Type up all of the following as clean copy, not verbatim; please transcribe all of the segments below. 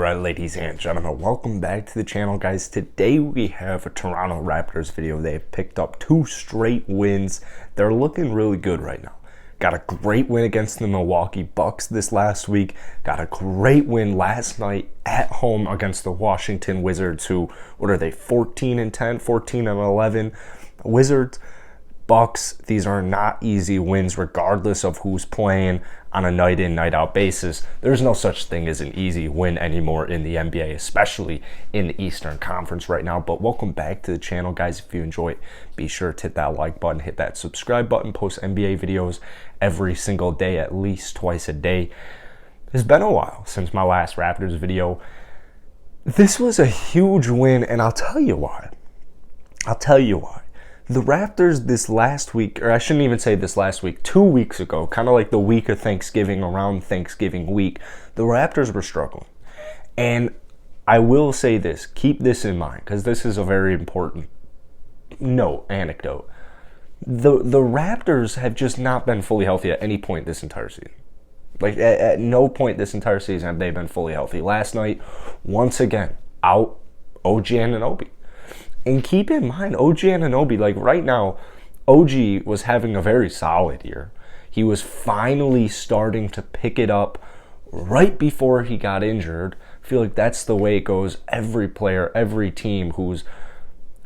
Alright, ladies and gentlemen, welcome back to the channel, guys. Today we have a Toronto Raptors video. They've picked up 2 straight wins. They're looking really good right now. Got a great win against the Milwaukee Bucks this last week. Got a great win last night at home against the Washington Wizards, who, what are they, 14-10, 14-11? Wizards, Bucks, these are not easy wins regardless of who's playing on a night in, night out basis. There's no such thing as an easy win anymore in the NBA, especially in the Eastern Conference right now. But welcome back to the channel, guys. If you enjoy it, be sure to hit that like button, hit that subscribe button, post NBA videos every single day, at least twice a day. It's been a while since my last Raptors video. This was a huge win, and I'll tell you why. The Raptors this last week, or I shouldn't even say this last week, 2 weeks ago, kind of like the week of Thanksgiving, around Thanksgiving week, the Raptors were struggling. And I will say this, keep this in mind, because this is a very important anecdote. The Raptors have just not been fully healthy at any point this entire season. Like, at no point this entire season have they been fully healthy. Last night, once again, out OG Anunoby. And keep in mind, OG Anunoby, like right now, OG was having a very solid year. He was finally starting to pick it up right before he got injured. I feel like that's the way it goes. Every player, every team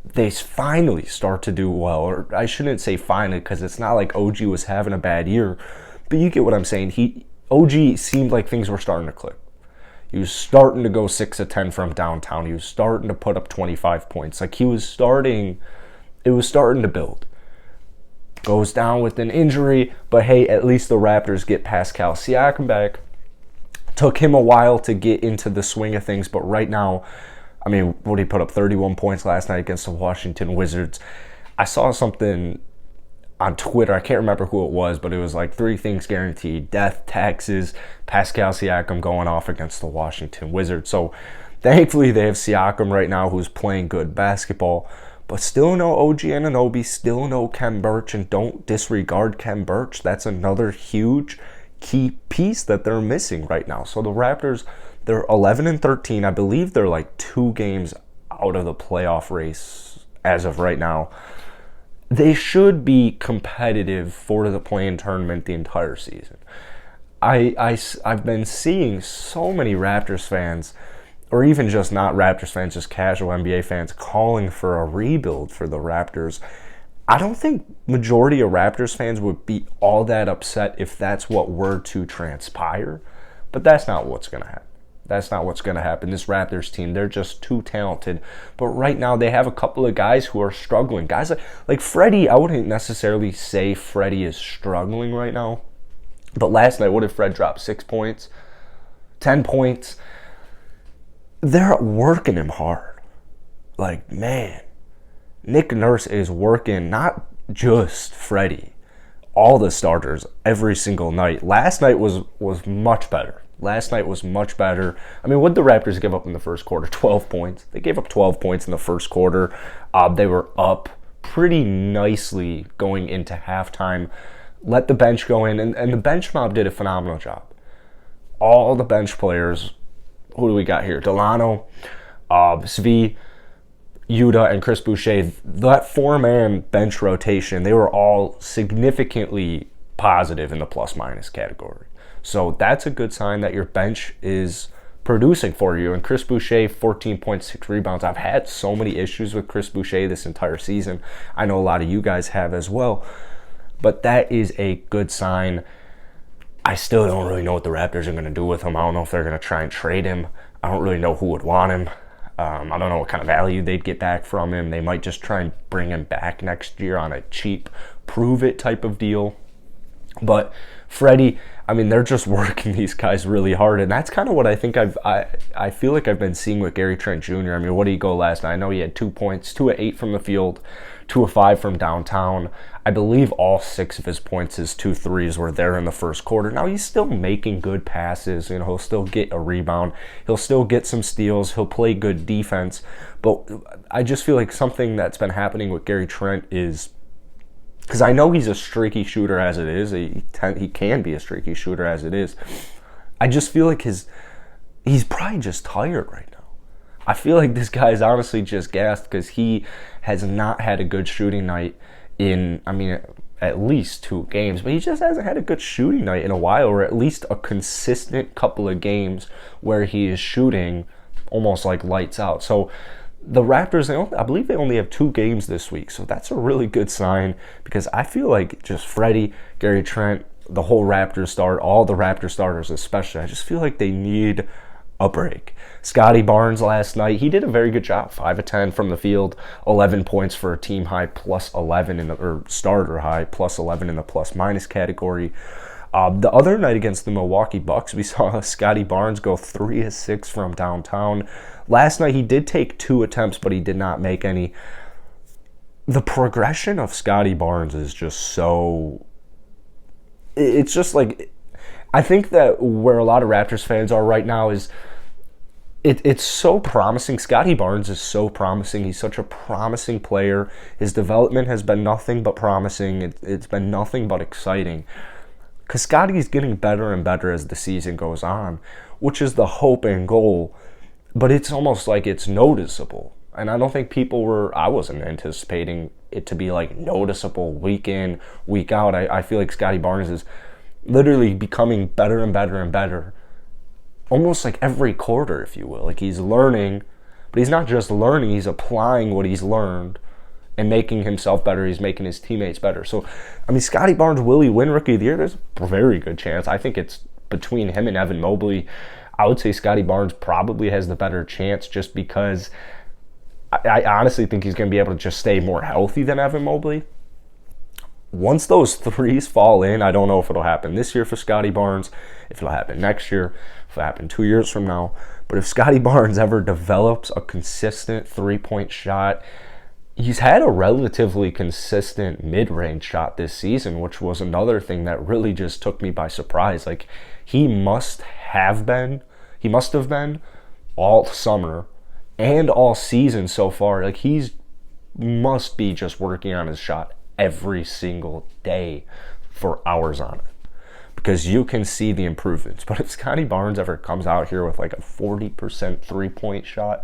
they finally start to do well. Or I shouldn't say finally, because it's not like OG was having a bad year. But you get what I'm saying. OG seemed like things were starting to click. He was starting to go 6 of 10 from downtown. He was starting to put up 25 points. Like, it was starting to build. Goes down with an injury, but hey, at least the Raptors get Pascal Siakam back. Took him a while to get into the swing of things, but right now, I mean, what did he put up? 31 points last night against the Washington Wizards. I saw something on Twitter, I can't remember who it was, but it was like 3 things guaranteed: death, taxes, Pascal Siakam going off against the Washington Wizards. So thankfully they have Siakam right now, who's playing good basketball, but still no OG Anunoby, still no Khem Birch, and don't disregard Khem Birch. That's another huge key piece that they're missing right now. So the Raptors, they're 11-13. I believe they're like 2 games out of the playoff race as of right now. They should be competitive for the play-in tournament the entire season. I've been seeing so many Raptors fans, or even just not Raptors fans, just casual NBA fans, calling for a rebuild for the Raptors. I don't think majority of Raptors fans would be all that upset if that's what were to transpire, but that's not what's going to happen. That's not what's going to happen. This Raptors team, they're just too talented. But right now, they have a couple of guys who are struggling. Guys like Freddie, I wouldn't necessarily say Freddie is struggling right now. But last night, what did Fred drop? 6 points? 10 points? They're working him hard. Like, man, Nick Nurse is working not just Freddie, all the starters every single night. Last night was much better. Last night was much better. I mean, what did the Raptors give up in the first quarter? 12 points. They gave up 12 points in the first quarter. They were up pretty nicely going into halftime. Let the bench go in, and the bench mob did a phenomenal job. All the bench players, who do we got here? Delano, Svi, Yuta, and Chris Boucher. That 4-man bench rotation, they were all significantly positive in the plus-minus category. So that's a good sign that your bench is producing for you. And Chris Boucher, 14.6 rebounds. I've had so many issues with Chris Boucher this entire season. I know a lot of you guys have as well. But that is a good sign. I still don't really know what the Raptors are going to do with him. I don't know if they're going to try and trade him. I don't really know who would want him. I don't know what kind of value they'd get back from him. They might just try and bring him back next year on a cheap prove-it type of deal. But Freddie, I mean, they're just working these guys really hard, and that's kind of what I think I feel like I've been seeing with Gary Trent Jr. I mean, what did he go last night? I know he had 2 points, 2 of 8 from the field, 2 of 5 from downtown. I believe all 6 of his points, his 2 threes, were there in the first quarter. Now, he's still making good passes. You know, he'll still get a rebound. He'll still get some steals. He'll play good defense. But I just feel like something that's been happening with Gary Trent is, because I know he's a streaky shooter as it is. He can be a streaky shooter as it is. I just feel like he's probably just tired right now. I feel like this guy is honestly just gassed because he has not had a good shooting night in, at least 2 games, but he just hasn't had a good shooting night in a while, or at least a consistent couple of games where he is shooting almost like lights out. So the Raptors, I believe they only have 2 games this week, so that's a really good sign because I feel like just Freddie, Gary Trent, the whole all the Raptor starters especially, I just feel like they need a break. Scotty Barnes last night, he did a very good job. 5 of 10 from the field, 11 points for a team high, plus 11 or starter high, plus 11 in the plus minus category. The other night against the Milwaukee Bucks, we saw Scotty Barnes go 3 of 6 from downtown. Last night he did take 2 attempts, but he did not make any. The progression of Scotty Barnes is just so... It's just like... I think that where a lot of Raptors fans are right now is it's so promising. Scotty Barnes is so promising. He's such a promising player. His development has been nothing but promising. It's been nothing but exciting. Because Scotty's getting better and better as the season goes on, which is the hope and goal. But it's almost like it's noticeable. And I don't think I wasn't anticipating it to be like noticeable week in, week out. I feel like Scotty Barnes is literally becoming better and better and better. Almost like every quarter, if you will. Like he's learning, but he's not just learning, he's applying what he's learned and making himself better. He's making his teammates better. So, Scotty Barnes, will he win Rookie of the Year? There's a very good chance. I think it's between him and Evan Mobley. I would say Scotty Barnes probably has the better chance just because I honestly think he's going to be able to just stay more healthy than Evan Mobley. Once those threes fall in, I don't know if it'll happen this year for Scotty Barnes, if it'll happen next year, if it'll happen 2 years from now. But if Scotty Barnes ever develops a consistent three-point shot, he's had a relatively consistent mid-range shot this season, which was another thing that really just took me by surprise. Like, he must have been all summer and all season so far. Like, must be just working on his shot every single day for hours on it because you can see the improvements. But if Scotty Barnes ever comes out here with like a 40% three-point shot,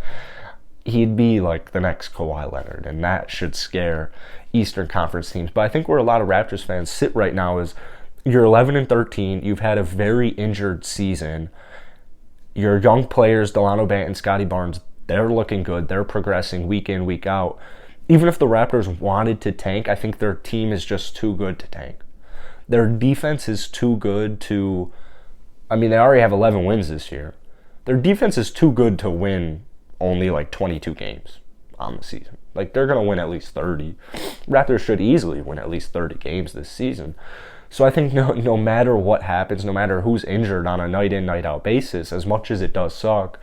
he'd be like the next Kawhi Leonard, and that should scare Eastern Conference teams. But I think where a lot of Raptors fans sit right now is you're 11-13, you've had a very injured season, your young players, Delano Banton, Scotty Barnes, they're looking good, they're progressing week in, week out. Even if the Raptors wanted to tank, I think their team is just too good to tank. Their defense is too good to... they already have 11 wins this year. Their defense is too good to win only like 22 games on the season. Like, they're going to win at least 30. Raptors should easily win at least 30 games this season. So I think no matter what happens, no matter who's injured on a night-in, night-out basis, as much as it does suck,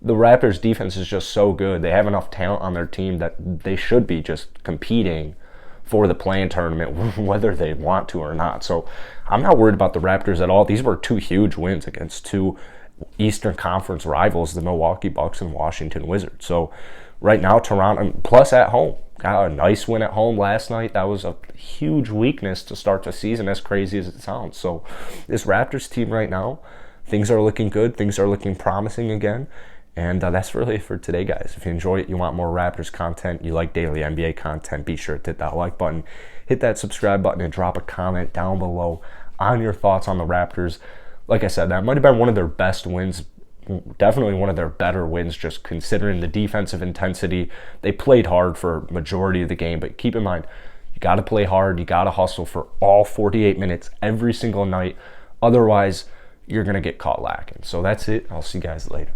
the Raptors' defense is just so good. They have enough talent on their team that they should be just competing for the play-in tournament, whether they want to or not. So I'm not worried about the Raptors at all. These were 2 huge wins against 2 Eastern Conference rivals, the Milwaukee Bucks and Washington Wizards. So right now, Toronto, plus at home, got a nice win at home last night. That was a huge weakness to start the season, as crazy as it sounds. So this Raptors team right now, things are looking good. Things are looking promising again. And that's really it for today, guys. If you enjoy it, you want more Raptors content, you like daily NBA content, be sure to hit that like button, hit that subscribe button, and drop a comment down below on your thoughts on the Raptors. Like I said, that might have been one of their best wins, definitely one of their better wins, just considering the defensive intensity. They played hard for majority of the game, but keep in mind, you got to play hard, you got to hustle for all 48 minutes every single night. Otherwise, you're going to get caught lacking. So that's it. I'll see you guys later.